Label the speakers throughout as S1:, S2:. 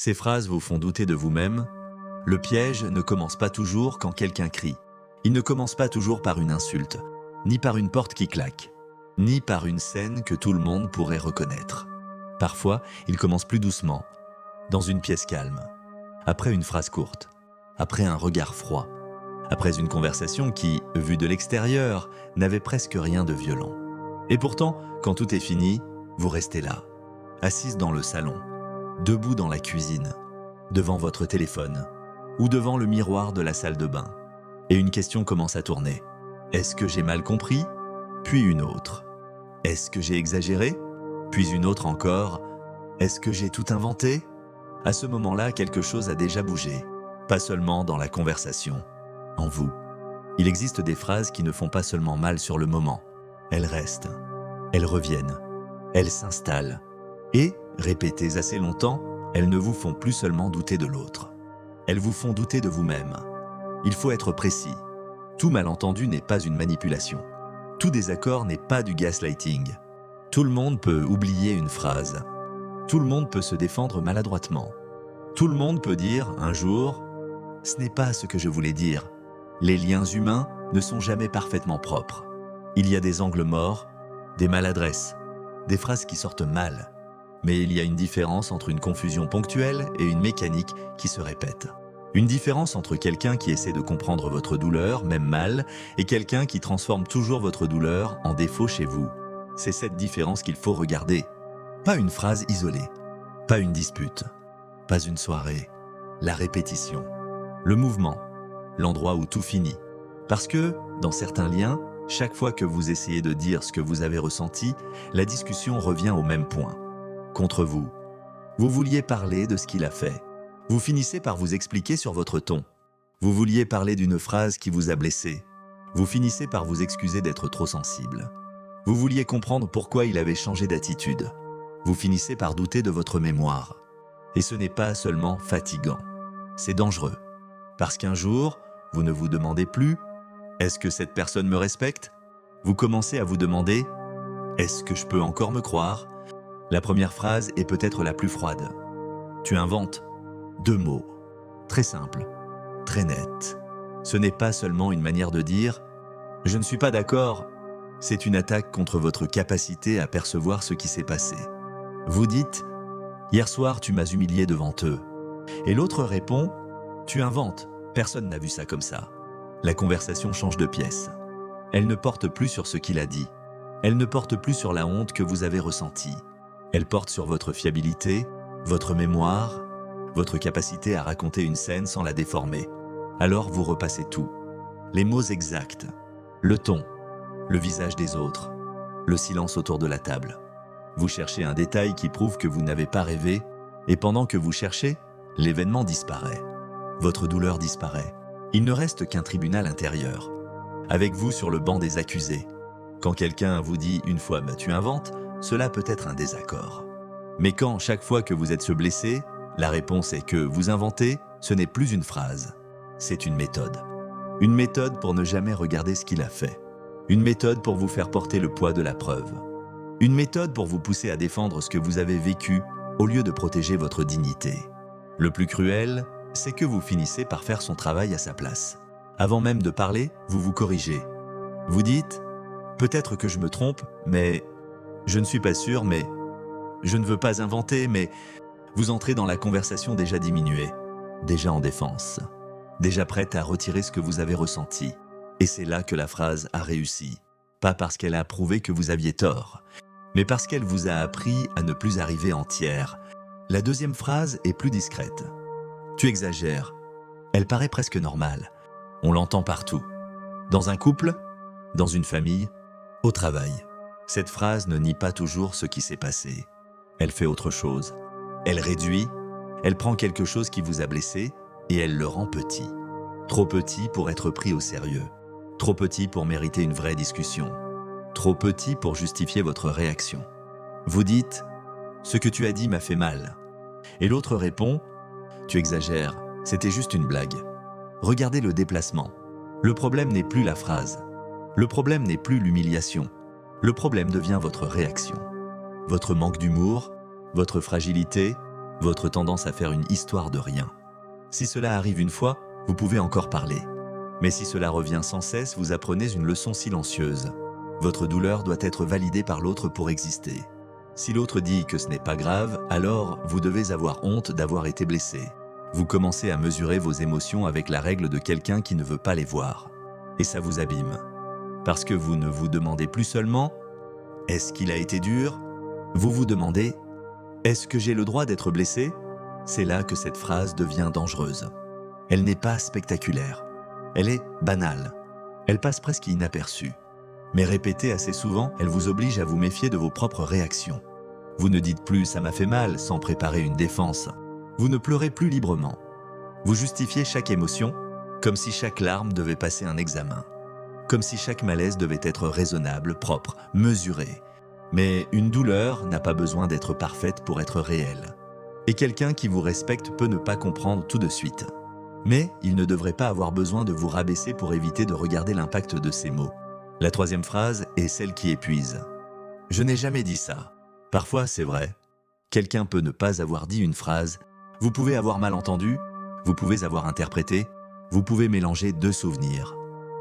S1: Ces phrases vous font douter de vous-même. Le piège ne commence pas toujours quand quelqu'un crie. Il ne commence pas toujours par une insulte, ni par une porte qui claque, ni par une scène que tout le monde pourrait reconnaître. Parfois, il commence plus doucement, dans une pièce calme, après une phrase courte, après un regard froid, après une conversation qui, vue de l'extérieur, n'avait presque rien de violent. Et pourtant, quand tout est fini, vous restez là, assise dans le salon, debout dans la cuisine, devant votre téléphone ou devant le miroir de la salle de bain. Et une question commence à tourner. Est-ce que j'ai mal compris? Puis une autre. Est-ce que j'ai exagéré? Puis une autre encore. Est-ce que j'ai tout inventé? À ce moment-là, quelque chose a déjà bougé. Pas seulement dans la conversation, en vous. Il existe des phrases qui ne font pas seulement mal sur le moment. Elles restent, elles reviennent, elles s'installent. Et, répétées assez longtemps, elles ne vous font plus seulement douter de l'autre. Elles vous font douter de vous-même. Il faut être précis. Tout malentendu n'est pas une manipulation. Tout désaccord n'est pas du gaslighting. Tout le monde peut oublier une phrase. Tout le monde peut se défendre maladroitement. Tout le monde peut dire, un jour, « Ce n'est pas ce que je voulais dire. » Les liens humains ne sont jamais parfaitement propres. Il y a des angles morts, des maladresses, des phrases qui sortent mal. Mais il y a une différence entre une confusion ponctuelle et une mécanique qui se répète. Une différence entre quelqu'un qui essaie de comprendre votre douleur, même mal, et quelqu'un qui transforme toujours votre douleur en défaut chez vous. C'est cette différence qu'il faut regarder. Pas une phrase isolée, pas une dispute, pas une soirée, la répétition, le mouvement, l'endroit où tout finit. Parce que, dans certains liens, chaque fois que vous essayez de dire ce que vous avez ressenti, la discussion revient au même point. Contre vous. Vous vouliez parler de ce qu'il a fait. Vous finissez par vous expliquer sur votre ton. Vous vouliez parler d'une phrase qui vous a blessé. Vous finissez par vous excuser d'être trop sensible. Vous vouliez comprendre pourquoi il avait changé d'attitude. Vous finissez par douter de votre mémoire. Et ce n'est pas seulement fatigant. C'est dangereux. Parce qu'un jour, vous ne vous demandez plus « Est-ce que cette personne me respecte ?» Vous commencez à vous demander « Est-ce que je peux encore me croire ?» La première phrase est peut-être la plus froide. Tu inventes 2 mots, très simples, très nets. Ce n'est pas seulement une manière de dire « Je ne suis pas d'accord », c'est une attaque contre votre capacité à percevoir ce qui s'est passé. Vous dites « Hier soir, tu m'as humilié devant eux ». Et l'autre répond « Tu inventes, personne n'a vu ça comme ça ». La conversation change de pièce. Elle ne porte plus sur ce qu'il a dit. Elle ne porte plus sur la honte que vous avez ressentie. Elle porte sur votre fiabilité, votre mémoire, votre capacité à raconter une scène sans la déformer. Alors vous repassez tout. Les mots exacts, le ton, le visage des autres, le silence autour de la table. Vous cherchez un détail qui prouve que vous n'avez pas rêvé, et pendant que vous cherchez, l'événement disparaît. Votre douleur disparaît. Il ne reste qu'un tribunal intérieur. Avec vous sur le banc des accusés. Quand quelqu'un vous dit une fois « tu inventes », cela peut être un désaccord. Mais quand, chaque fois que vous êtes blessé, la réponse est que vous inventez, ce n'est plus une phrase. C'est une méthode. Une méthode pour ne jamais regarder ce qu'il a fait. Une méthode pour vous faire porter le poids de la preuve. Une méthode pour vous pousser à défendre ce que vous avez vécu au lieu de protéger votre dignité. Le plus cruel, c'est que vous finissez par faire son travail à sa place. Avant même de parler, vous vous corrigez. Vous dites « Peut-être que je me trompe, mais je ne suis pas sûr, mais je ne veux pas inventer, mais… » Vous entrez dans la conversation déjà diminuée, déjà en défense, déjà prête à retirer ce que vous avez ressenti. Et c'est là que la phrase a réussi. Pas parce qu'elle a prouvé que vous aviez tort, mais parce qu'elle vous a appris à ne plus arriver entière. La deuxième phrase est plus discrète. Tu exagères. Elle paraît presque normale. On l'entend partout. Dans un couple, dans une famille, au travail. Cette phrase ne nie pas toujours ce qui s'est passé. Elle fait autre chose. Elle réduit, elle prend quelque chose qui vous a blessé et elle le rend petit. Trop petit pour être pris au sérieux. Trop petit pour mériter une vraie discussion. Trop petit pour justifier votre réaction. Vous dites « Ce que tu as dit m'a fait mal ». Et l'autre répond « Tu exagères, c'était juste une blague ». Regardez le déplacement. Le problème n'est plus la phrase. Le problème n'est plus l'humiliation. Le problème devient votre réaction. Votre manque d'humour, votre fragilité, votre tendance à faire une histoire de rien. Si cela arrive une fois, vous pouvez encore parler. Mais si cela revient sans cesse, vous apprenez une leçon silencieuse. Votre douleur doit être validée par l'autre pour exister. Si l'autre dit que ce n'est pas grave, alors vous devez avoir honte d'avoir été blessé. Vous commencez à mesurer vos émotions avec la règle de quelqu'un qui ne veut pas les voir. Et ça vous abîme. Parce que vous ne vous demandez plus seulement « Est-ce qu'il a été dur ?» Vous vous demandez « Est-ce que j'ai le droit d'être blessé ?» C'est là que cette phrase devient dangereuse. Elle n'est pas spectaculaire. Elle est banale. Elle passe presque inaperçue. Mais répétée assez souvent, elle vous oblige à vous méfier de vos propres réactions. Vous ne dites plus « ça m'a fait mal » sans préparer une défense. Vous ne pleurez plus librement. Vous justifiez chaque émotion, comme si chaque larme devait passer un examen. Comme si chaque malaise devait être raisonnable, propre, mesuré. Mais une douleur n'a pas besoin d'être parfaite pour être réelle. Et quelqu'un qui vous respecte peut ne pas comprendre tout de suite. Mais il ne devrait pas avoir besoin de vous rabaisser pour éviter de regarder l'impact de ces mots. La troisième phrase est celle qui épuise. Je n'ai jamais dit ça. Parfois, c'est vrai. Quelqu'un peut ne pas avoir dit une phrase. Vous pouvez avoir mal entendu, vous pouvez avoir interprété, vous pouvez mélanger deux souvenirs.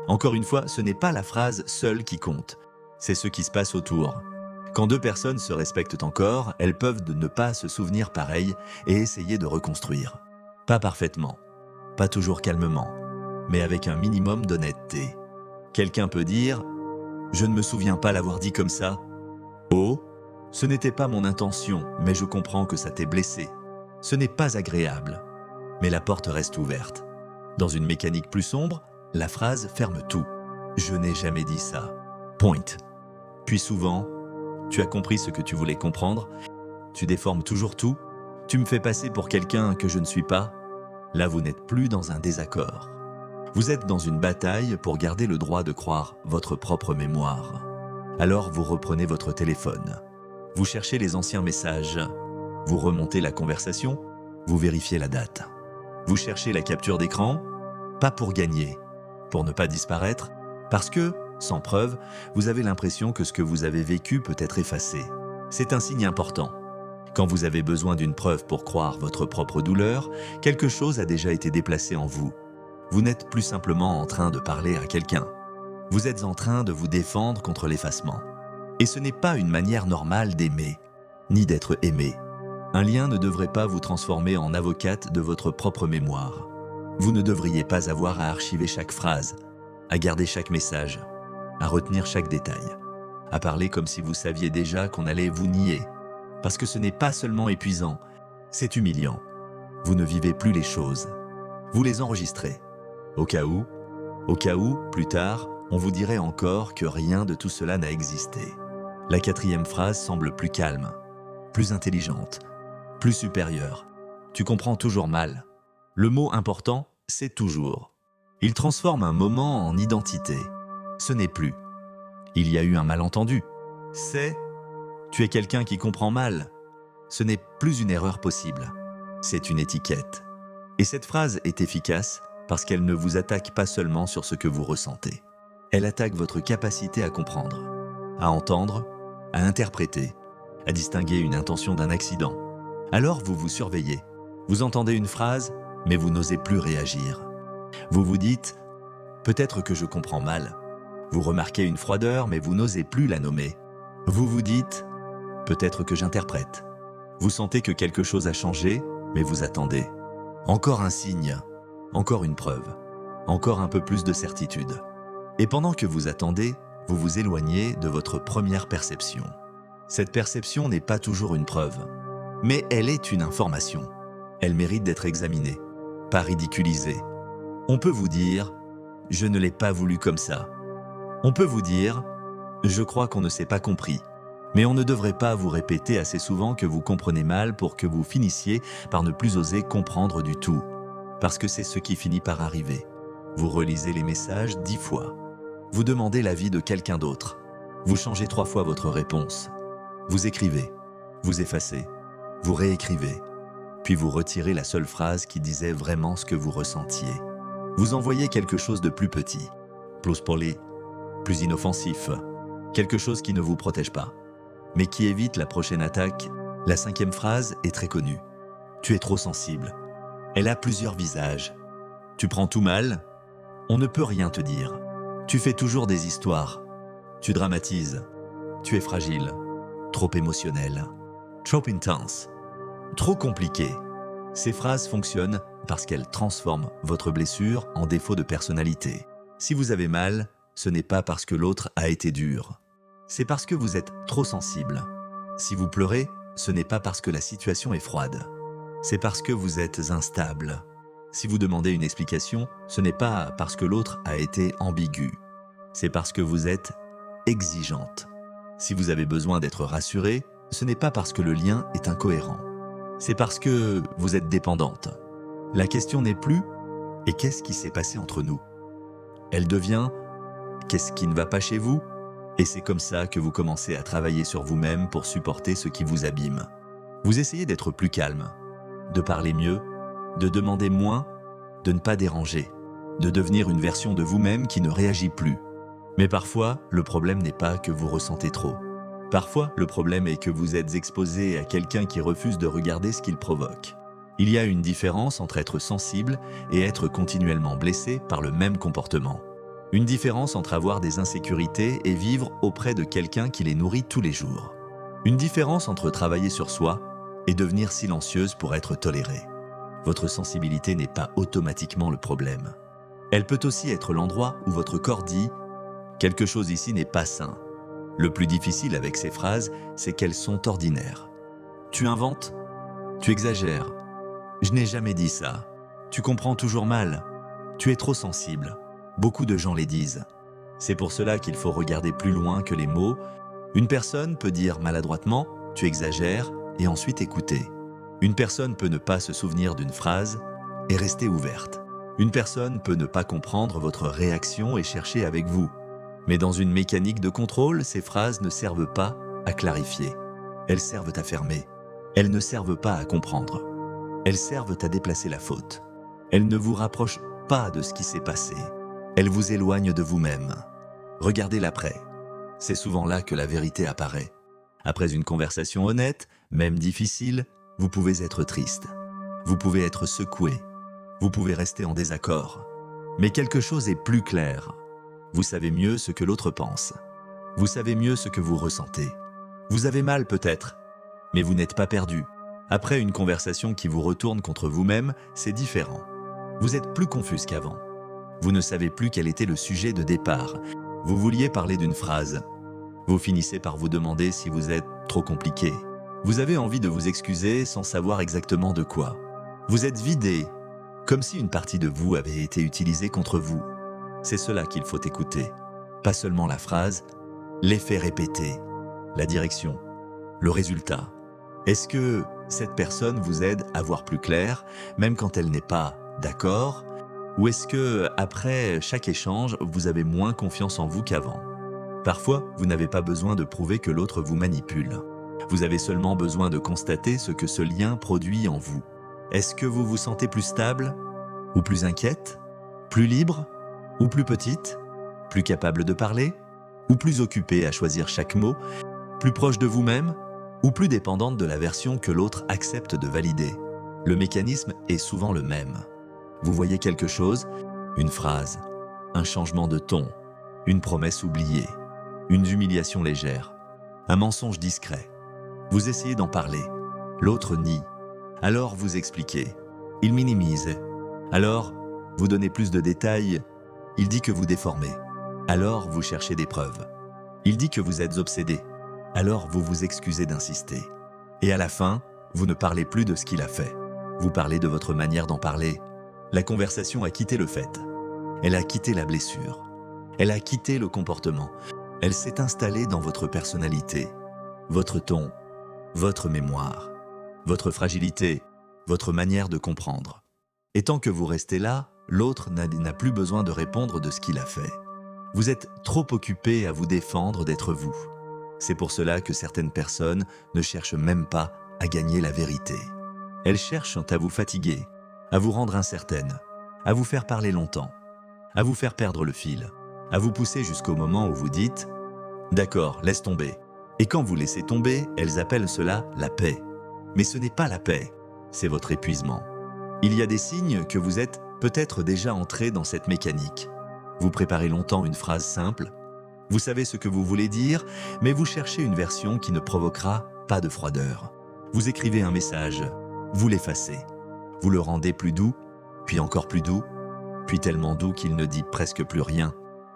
S1: Encore une fois, ce n'est pas la phrase seule qui compte, c'est ce qui se passe autour. Quand deux personnes se respectent encore, elles peuvent ne pas se souvenir pareil et essayer de reconstruire. Pas parfaitement, pas toujours calmement, mais avec un minimum d'honnêteté. Quelqu'un peut dire « Je ne me souviens pas l'avoir dit comme ça ». « Oh, ce n'était pas mon intention, mais je comprends que ça t'ait blessé. Ce n'est pas agréable. » Mais la porte reste ouverte. Dans une mécanique plus sombre, la phrase ferme tout. « Je n'ai jamais dit ça. Point. » Puis souvent, « Tu as compris ce que tu voulais comprendre. Tu déformes toujours tout. Tu me fais passer pour quelqu'un que je ne suis pas. » Là, vous n'êtes plus dans un désaccord. Vous êtes dans une bataille pour garder le droit de croire votre propre mémoire. Alors vous reprenez votre téléphone. Vous cherchez les anciens messages. Vous remontez la conversation. Vous vérifiez la date. Vous cherchez la capture d'écran, pas pour gagner, pour ne pas disparaître, parce que, sans preuve, vous avez l'impression que ce que vous avez vécu peut être effacé. C'est un signe important. Quand vous avez besoin d'une preuve pour croire votre propre douleur, quelque chose a déjà été déplacé en vous. Vous n'êtes plus simplement en train de parler à quelqu'un. Vous êtes en train de vous défendre contre l'effacement. Et ce n'est pas une manière normale d'aimer, ni d'être aimé. Un lien ne devrait pas vous transformer en avocate de votre propre mémoire. Vous ne devriez pas avoir à archiver chaque phrase, à garder chaque message, à retenir chaque détail, à parler comme si vous saviez déjà qu'on allait vous nier. Parce que ce n'est pas seulement épuisant, c'est humiliant. Vous ne vivez plus les choses. Vous les enregistrez. Au cas où, plus tard, on vous dirait encore que rien de tout cela n'a existé. La quatrième phrase semble plus calme, plus intelligente, plus supérieure. Tu comprends toujours mal. Le mot important, c'est toujours. Il transforme un moment en identité. Ce n'est plus. Il y a eu un malentendu. C'est tu es quelqu'un qui comprend mal. Ce n'est plus une erreur possible. C'est une étiquette. Et cette phrase est efficace parce qu'elle ne vous attaque pas seulement sur ce que vous ressentez. Elle attaque votre capacité à comprendre, à entendre, à interpréter, à distinguer une intention d'un accident. Alors vous vous surveillez. Vous entendez une phrase, mais vous n'osez plus réagir. Vous vous dites « peut-être que je comprends mal ». Vous remarquez une froideur, mais vous n'osez plus la nommer. Vous vous dites « peut-être que j'interprète ». Vous sentez que quelque chose a changé, mais vous attendez. Encore un signe, encore une preuve, encore un peu plus de certitude. Et pendant que vous attendez, vous vous éloignez de votre première perception. Cette perception n'est pas toujours une preuve, mais elle est une information. Elle mérite d'être examinée, pas ridiculisée. On peut vous dire « je ne l'ai pas voulu comme ça ». On peut vous dire « je crois qu'on ne s'est pas compris ». Mais on ne devrait pas vous répéter assez souvent que vous comprenez mal pour que vous finissiez par ne plus oser comprendre du tout. Parce que c'est ce qui finit par arriver. Vous relisez les messages 10 fois. Vous demandez l'avis de quelqu'un d'autre. Vous changez 3 fois votre réponse. Vous écrivez, vous effacez, vous réécrivez. Puis vous retirez la seule phrase qui disait vraiment ce que vous ressentiez. Vous envoyez quelque chose de plus petit, plus poli, plus inoffensif, quelque chose qui ne vous protège pas, mais qui évite la prochaine attaque. La 5e phrase est très connue. Tu es trop sensible. Elle a plusieurs visages. Tu prends tout mal. On ne peut rien te dire. Tu fais toujours des histoires. Tu dramatises. Tu es fragile. Trop émotionnel. Trop intense. Trop compliqué. Ces phrases fonctionnent parce qu'elles transforment votre blessure en défaut de personnalité. Si vous avez mal, ce n'est pas parce que l'autre a été dur. C'est parce que vous êtes trop sensible. Si vous pleurez, ce n'est pas parce que la situation est froide. C'est parce que vous êtes instable. Si vous demandez une explication, ce n'est pas parce que l'autre a été ambigu. C'est parce que vous êtes exigeante. Si vous avez besoin d'être rassuré, ce n'est pas parce que le lien est incohérent. C'est parce que vous êtes dépendante. La question n'est plus « et qu'est-ce qui s'est passé entre nous ?» Elle devient « qu'est-ce qui ne va pas chez vous ?» Et c'est comme ça que vous commencez à travailler sur vous-même pour supporter ce qui vous abîme. Vous essayez d'être plus calme, de parler mieux, de demander moins, de ne pas déranger, de devenir une version de vous-même qui ne réagit plus. Mais parfois, le problème n'est pas que vous ressentez trop. Parfois, le problème est que vous êtes exposé à quelqu'un qui refuse de regarder ce qu'il provoque. Il y a une différence entre être sensible et être continuellement blessé par le même comportement. Une différence entre avoir des insécurités et vivre auprès de quelqu'un qui les nourrit tous les jours. Une différence entre travailler sur soi et devenir silencieuse pour être tolérée. Votre sensibilité n'est pas automatiquement le problème. Elle peut aussi être l'endroit où votre corps dit « quelque chose ici n'est pas sain ». Le plus difficile avec ces phrases, c'est qu'elles sont ordinaires. Tu inventes, tu exagères. Je n'ai jamais dit ça. Tu comprends toujours mal. Tu es trop sensible. Beaucoup de gens les disent. C'est pour cela qu'il faut regarder plus loin que les mots. Une personne peut dire maladroitement « tu exagères » et ensuite écouter. Une personne peut ne pas se souvenir d'une phrase et rester ouverte. Une personne peut ne pas comprendre votre réaction et chercher avec vous. Mais dans une mécanique de contrôle, ces phrases ne servent pas à clarifier. Elles servent à fermer. Elles ne servent pas à comprendre. Elles servent à déplacer la faute. Elles ne vous rapprochent pas de ce qui s'est passé. Elles vous éloignent de vous-même. Regardez l'après. C'est souvent là que la vérité apparaît. Après une conversation honnête, même difficile, vous pouvez être triste. Vous pouvez être secoué. Vous pouvez rester en désaccord. Mais quelque chose est plus clair. Vous savez mieux ce que l'autre pense. Vous savez mieux ce que vous ressentez. Vous avez mal peut-être, mais vous n'êtes pas perdu. Après une conversation qui vous retourne contre vous-même, c'est différent. Vous êtes plus confus qu'avant. Vous ne savez plus quel était le sujet de départ. Vous vouliez parler d'une phrase. Vous finissez par vous demander si vous êtes trop compliqué. Vous avez envie de vous excuser sans savoir exactement de quoi. Vous êtes vidé, comme si une partie de vous avait été utilisée contre vous. C'est cela qu'il faut écouter. Pas seulement la phrase, l'effet répété, la direction, le résultat. Est-ce que cette personne vous aide à voir plus clair, même quand elle n'est pas d'accord? Ou est-ce que, après chaque échange, vous avez moins confiance en vous qu'avant? Parfois, vous n'avez pas besoin de prouver que l'autre vous manipule. Vous avez seulement besoin de constater ce que ce lien produit en vous. Est-ce que vous vous sentez plus stable? Ou plus inquiète? Plus libre? Ou plus petite? Plus capable de parler? Ou plus occupée à choisir chaque mot? Plus proche de vous-même? Ou plus dépendante de la version que l'autre accepte de valider? Le mécanisme est souvent le même. Vous voyez quelque chose, une phrase, un changement de ton, une promesse oubliée, une humiliation légère, un mensonge discret. Vous essayez d'en parler, l'autre nie. Alors vous expliquez, il minimise. Alors vous donnez plus de détails, il dit que vous déformez. Alors vous cherchez des preuves. Il dit que vous êtes obsédé. Alors vous vous excusez d'insister. Et à la fin, vous ne parlez plus de ce qu'il a fait. Vous parlez de votre manière d'en parler. La conversation a quitté le fait. Elle a quitté la blessure. Elle a quitté le comportement. Elle s'est installée dans votre personnalité, votre ton, votre mémoire, votre fragilité, votre manière de comprendre. Et tant que vous restez là, l'autre n'a plus besoin de répondre de ce qu'il a fait. Vous êtes trop occupé à vous défendre d'être vous. C'est pour cela que certaines personnes ne cherchent même pas à gagner la vérité. Elles cherchent à vous fatiguer, à vous rendre incertaine, à vous faire parler longtemps, à vous faire perdre le fil, à vous pousser jusqu'au moment où vous dites « D'accord, laisse tomber ». Et quand vous laissez tomber, elles appellent cela la paix. Mais ce n'est pas la paix. c'est votre épuisement. Il y a des signes que vous êtes peut-être déjà entré dans cette mécanique. Vous préparez longtemps une phrase simple, vous savez ce que vous voulez dire, mais vous cherchez une version qui ne provoquera pas de froideur. Vous écrivez un message, vous l'effacez. Vous le rendez plus doux, puis encore plus doux, puis tellement doux qu'il ne dit presque plus rien.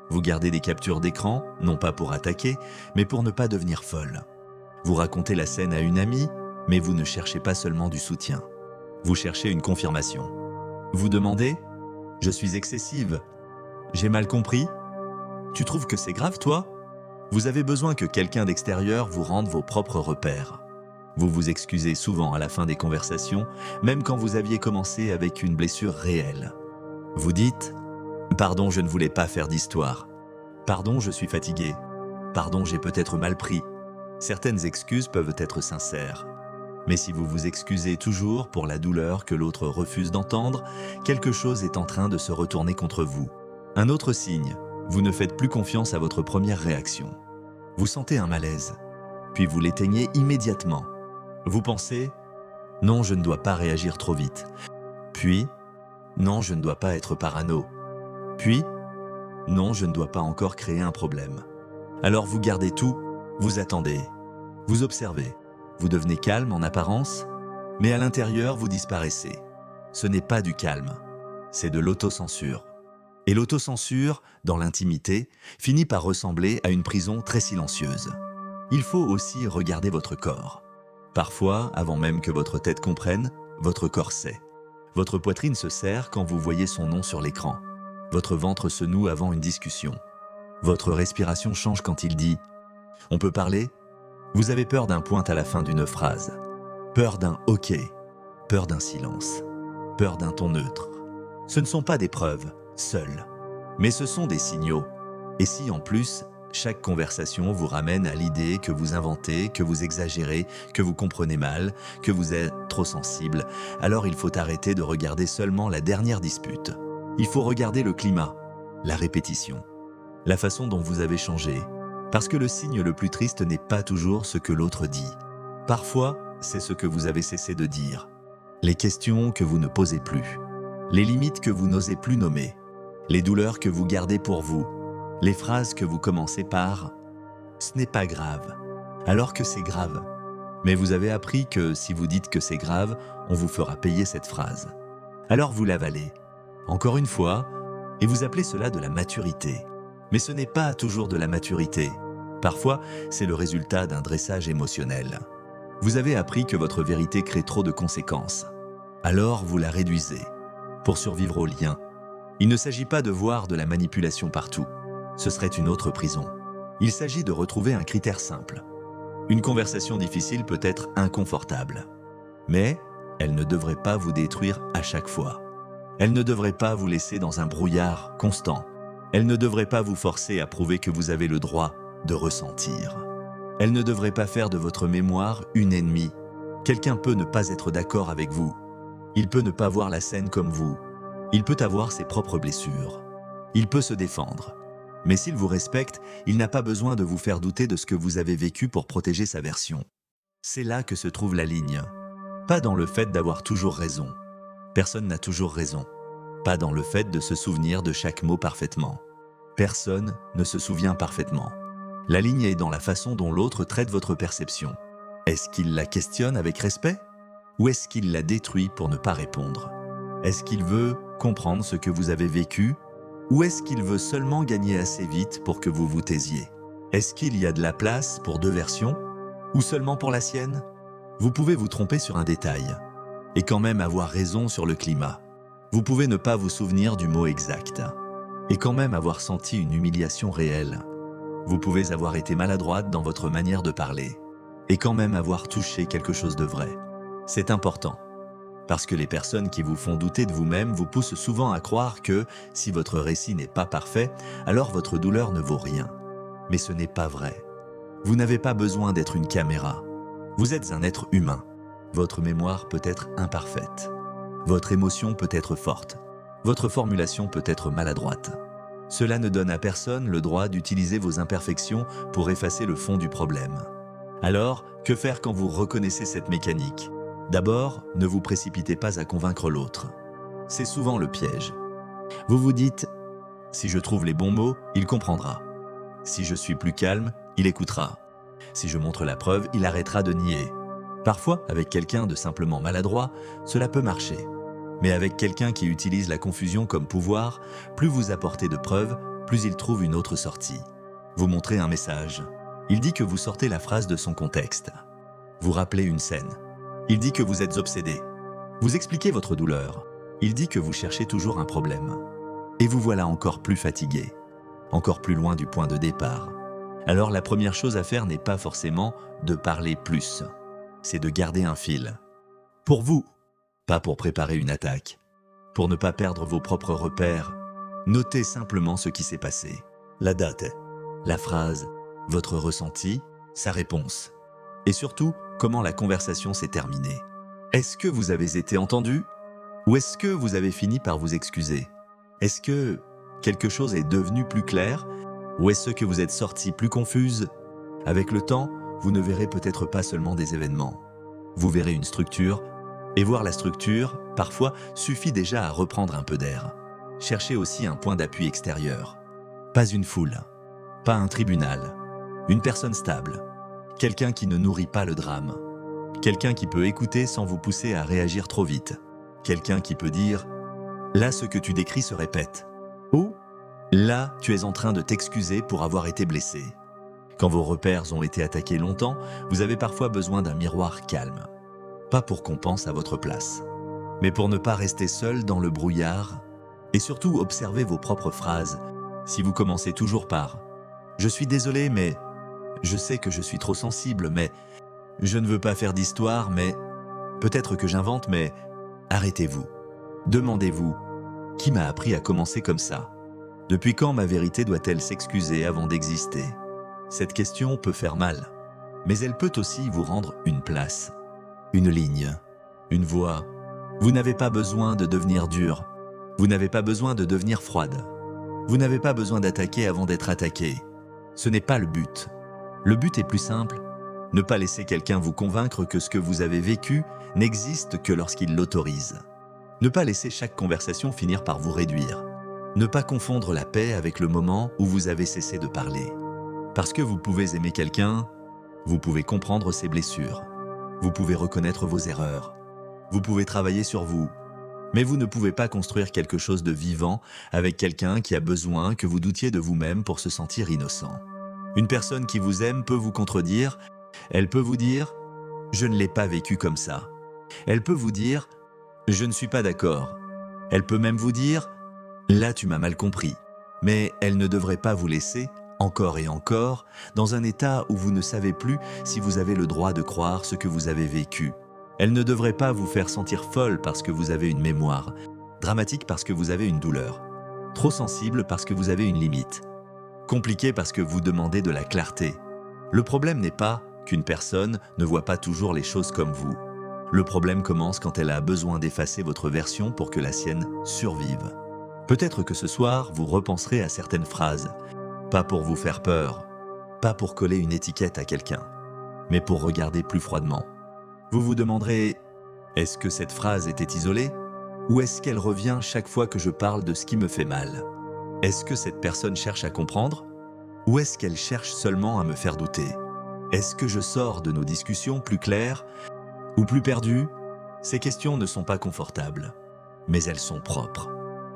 S1: Vous gardez des captures d'écran, non pas pour attaquer, mais pour ne pas devenir folle. Vous racontez la scène à une amie, mais vous ne cherchez pas seulement du soutien. Vous cherchez une confirmation. Vous demandez « Je suis excessive. J'ai mal compris. Tu trouves que c'est grave, toi ?» Vous avez besoin que quelqu'un d'extérieur vous rende vos propres repères. Vous vous excusez souvent à la fin des conversations, même quand vous aviez commencé avec une blessure réelle. Vous dites « Pardon, je ne voulais pas faire d'histoire. Pardon, je suis fatigué. Pardon, j'ai peut-être mal pris. » Certaines excuses peuvent être sincères. Mais si vous vous excusez toujours pour la douleur que l'autre refuse d'entendre, quelque chose est en train de se retourner contre vous. Un autre signe, vous ne faites plus confiance à votre première réaction. Vous sentez un malaise, puis vous l'éteignez immédiatement. Vous pensez « Non, je ne dois pas réagir trop vite. » Puis « Non, je ne dois pas être parano. » Puis « Non, je ne dois pas encore créer un problème. » Alors vous gardez tout, vous attendez, vous observez. Vous devenez calme en apparence, mais à l'intérieur, vous disparaissez. Ce n'est pas du calme, c'est de l'autocensure. Et l'autocensure, dans l'intimité, finit par ressembler à une prison très silencieuse. Il faut aussi regarder votre corps. Parfois, avant même que votre tête comprenne, votre corps sait. Votre poitrine se serre quand vous voyez son nom sur l'écran. Votre ventre se noue avant une discussion. Votre respiration change quand il dit « On peut parler ?» Vous avez peur d'un point à la fin d'une phrase, peur d'un « ok », peur d'un silence, peur d'un ton neutre. Ce ne sont pas des preuves, seules, mais ce sont des signaux. Et si en plus, chaque conversation vous ramène à l'idée que vous inventez, que vous exagérez, que vous comprenez mal, que vous êtes trop sensible, alors il faut arrêter de regarder seulement la dernière dispute. Il faut regarder le climat, la répétition, la façon dont vous avez changé. Parce que le signe le plus triste n'est pas toujours ce que l'autre dit. Parfois, c'est ce que vous avez cessé de dire. Les questions que vous ne posez plus. Les limites que vous n'osez plus nommer. Les douleurs que vous gardez pour vous. Les phrases que vous commencez par « ce n'est pas grave », alors que c'est grave. Mais vous avez appris que si vous dites que c'est grave, on vous fera payer cette phrase. Alors vous l'avalez, encore une fois, et vous appelez cela de la maturité. Mais ce n'est pas toujours de la maturité. Parfois, c'est le résultat d'un dressage émotionnel. Vous avez appris que votre vérité crée trop de conséquences. Alors vous la réduisez, pour survivre au lien. Il ne s'agit pas de voir de la manipulation partout. Ce serait une autre prison. Il s'agit de retrouver un critère simple. Une conversation difficile peut être inconfortable. Mais elle ne devrait pas vous détruire à chaque fois. Elle ne devrait pas vous laisser dans un brouillard constant. Elle ne devrait pas vous forcer à prouver que vous avez le droit de ressentir. Elle ne devrait pas faire de votre mémoire une ennemie. Quelqu'un peut ne pas être d'accord avec vous. Il peut ne pas voir la scène comme vous. Il peut avoir ses propres blessures. Il peut se défendre. Mais s'il vous respecte, il n'a pas besoin de vous faire douter de ce que vous avez vécu pour protéger sa version. C'est là que se trouve la ligne. Pas dans le fait d'avoir toujours raison. Personne n'a toujours raison. Pas dans le fait de se souvenir de chaque mot parfaitement. Personne ne se souvient parfaitement. La ligne est dans la façon dont l'autre traite votre perception. Est-ce qu'il la questionne avec respect? Ou est-ce qu'il la détruit pour ne pas répondre? Est-ce qu'il veut comprendre ce que vous avez vécu? Ou est-ce qu'il veut seulement gagner assez vite pour que vous vous taisiez? Est-ce qu'il y a de la place pour deux versions? Ou seulement pour la sienne? Vous pouvez vous tromper sur un détail, et quand même avoir raison sur le climat. Vous pouvez ne pas vous souvenir du mot exact, et quand même avoir senti une humiliation réelle. Vous pouvez avoir été maladroite dans votre manière de parler, et quand même avoir touché quelque chose de vrai. C'est important, parce que les personnes qui vous font douter de vous-même vous poussent souvent à croire que, si votre récit n'est pas parfait, alors votre douleur ne vaut rien. Mais ce n'est pas vrai. Vous n'avez pas besoin d'être une caméra. Vous êtes un être humain. Votre mémoire peut être imparfaite. Votre émotion peut être forte. Votre formulation peut être maladroite. Cela ne donne à personne le droit d'utiliser vos imperfections pour effacer le fond du problème. Alors, que faire quand vous reconnaissez cette mécanique? D'abord, ne vous précipitez pas à convaincre l'autre. C'est souvent le piège. Vous vous dites « si je trouve les bons mots, il comprendra. Si je suis plus calme, il écoutera. Si je montre la preuve, il arrêtera de nier. » Parfois, avec quelqu'un de simplement maladroit, cela peut marcher. Mais avec quelqu'un qui utilise la confusion comme pouvoir, plus vous apportez de preuves, plus il trouve une autre sortie. Vous montrez un message. Il dit que vous sortez la phrase de son contexte. Vous rappelez une scène. Il dit que vous êtes obsédé. Vous expliquez votre douleur. Il dit que vous cherchez toujours un problème. Et vous voilà encore plus fatigué, encore plus loin du point de départ. Alors la première chose à faire n'est pas forcément de parler plus, c'est de garder un fil. Pour vous, pas pour préparer une attaque. Pour ne pas perdre vos propres repères, notez simplement ce qui s'est passé. La date, la phrase, votre ressenti, sa réponse. Et surtout, comment la conversation s'est terminée. Est-ce que vous avez été entendu? Ou est-ce que vous avez fini par vous excuser? Est-ce que quelque chose est devenu plus clair? Ou est-ce que vous êtes sorti plus confuse? Avec le temps, vous ne verrez peut-être pas seulement des événements. Vous verrez une structure, et voir la structure, parfois, suffit déjà à reprendre un peu d'air. Cherchez aussi un point d'appui extérieur. Pas une foule, pas un tribunal, une personne stable, quelqu'un qui ne nourrit pas le drame, quelqu'un qui peut écouter sans vous pousser à réagir trop vite, quelqu'un qui peut dire « là, ce que tu décris se répète » ou « là, tu es en train de t'excuser pour avoir été blessé ». Quand vos repères ont été attaqués longtemps, vous avez parfois besoin d'un miroir calme. Pas pour qu'on pense à votre place, mais pour ne pas rester seul dans le brouillard. Et surtout, observez vos propres phrases. Si vous commencez toujours par « je suis désolé, mais… je sais que je suis trop sensible, mais… je ne veux pas faire d'histoire, mais… peut-être que j'invente, mais… » arrêtez-vous. Demandez-vous « qui m'a appris à commencer comme ça? Depuis quand ma vérité doit-elle s'excuser avant d'exister ?» Cette question peut faire mal, mais elle peut aussi vous rendre une place, une ligne, une voix. Vous n'avez pas besoin de devenir dur, vous n'avez pas besoin de devenir froide, vous n'avez pas besoin d'attaquer avant d'être attaqué. Ce n'est pas le but. Le but est plus simple, ne pas laisser quelqu'un vous convaincre que ce que vous avez vécu n'existe que lorsqu'il l'autorise. Ne pas laisser chaque conversation finir par vous réduire. Ne pas confondre la paix avec le moment où vous avez cessé de parler. Parce que vous pouvez aimer quelqu'un, vous pouvez comprendre ses blessures, vous pouvez reconnaître vos erreurs, vous pouvez travailler sur vous, mais vous ne pouvez pas construire quelque chose de vivant avec quelqu'un qui a besoin que vous doutiez de vous-même pour se sentir innocent. Une personne qui vous aime peut vous contredire, elle peut vous dire « je ne l'ai pas vécu comme ça ». Elle peut vous dire « je ne suis pas d'accord ». Elle peut même vous dire « là tu m'as mal compris ». Mais elle ne devrait pas vous laisser, encore et encore, dans un état où vous ne savez plus si vous avez le droit de croire ce que vous avez vécu. Elle ne devrait pas vous faire sentir folle parce que vous avez une mémoire, dramatique parce que vous avez une douleur, trop sensible parce que vous avez une limite, compliqué parce que vous demandez de la clarté. Le problème n'est pas qu'une personne ne voit pas toujours les choses comme vous. Le problème commence quand elle a besoin d'effacer votre version pour que la sienne survive. Peut-être que ce soir, vous repenserez à certaines phrases, pas pour vous faire peur, pas pour coller une étiquette à quelqu'un, mais pour regarder plus froidement. Vous vous demanderez, est-ce que cette phrase était isolée? Ou est-ce qu'elle revient chaque fois que je parle de ce qui me fait mal? Est-ce que cette personne cherche à comprendre? Ou est-ce qu'elle cherche seulement à me faire douter? Est-ce que je sors de nos discussions plus claires ou plus perdues? Ces questions ne sont pas confortables, mais elles sont propres.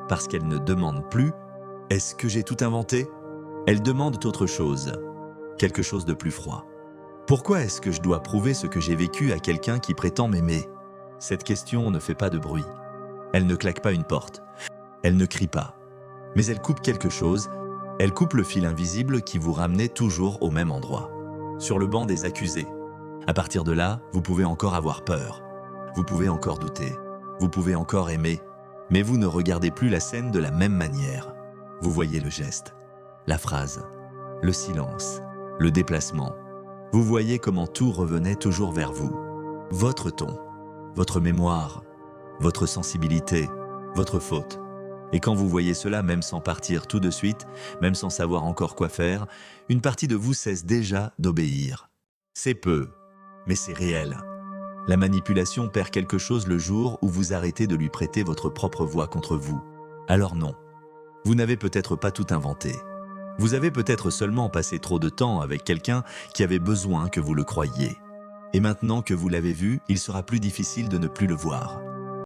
S1: Parce qu'elles ne demandent plus « est-ce que j'ai tout inventé ?» Elles demandent autre chose, quelque chose de plus froid. Pourquoi est-ce que je dois prouver ce que j'ai vécu à quelqu'un qui prétend m'aimer? Cette question ne fait pas de bruit. Elle ne claque pas une porte. Elle ne crie pas. Mais elle coupe quelque chose. Elle coupe le fil invisible qui vous ramenait toujours au même endroit, sur le banc des accusés. À partir de là, vous pouvez encore avoir peur. Vous pouvez encore douter. Vous pouvez encore aimer. Mais vous ne regardez plus la scène de la même manière. Vous voyez le geste, la phrase, le silence, le déplacement. Vous voyez comment tout revenait toujours vers vous. Votre ton, votre mémoire, votre sensibilité, votre faute. Et quand vous voyez cela, même sans partir tout de suite, même sans savoir encore quoi faire, une partie de vous cesse déjà d'obéir. C'est peu, mais c'est réel. La manipulation perd quelque chose le jour où vous arrêtez de lui prêter votre propre voix contre vous. Alors non, vous n'avez peut-être pas tout inventé. Vous avez peut-être seulement passé trop de temps avec quelqu'un qui avait besoin que vous le croyiez. Et maintenant que vous l'avez vu, il sera plus difficile de ne plus le voir.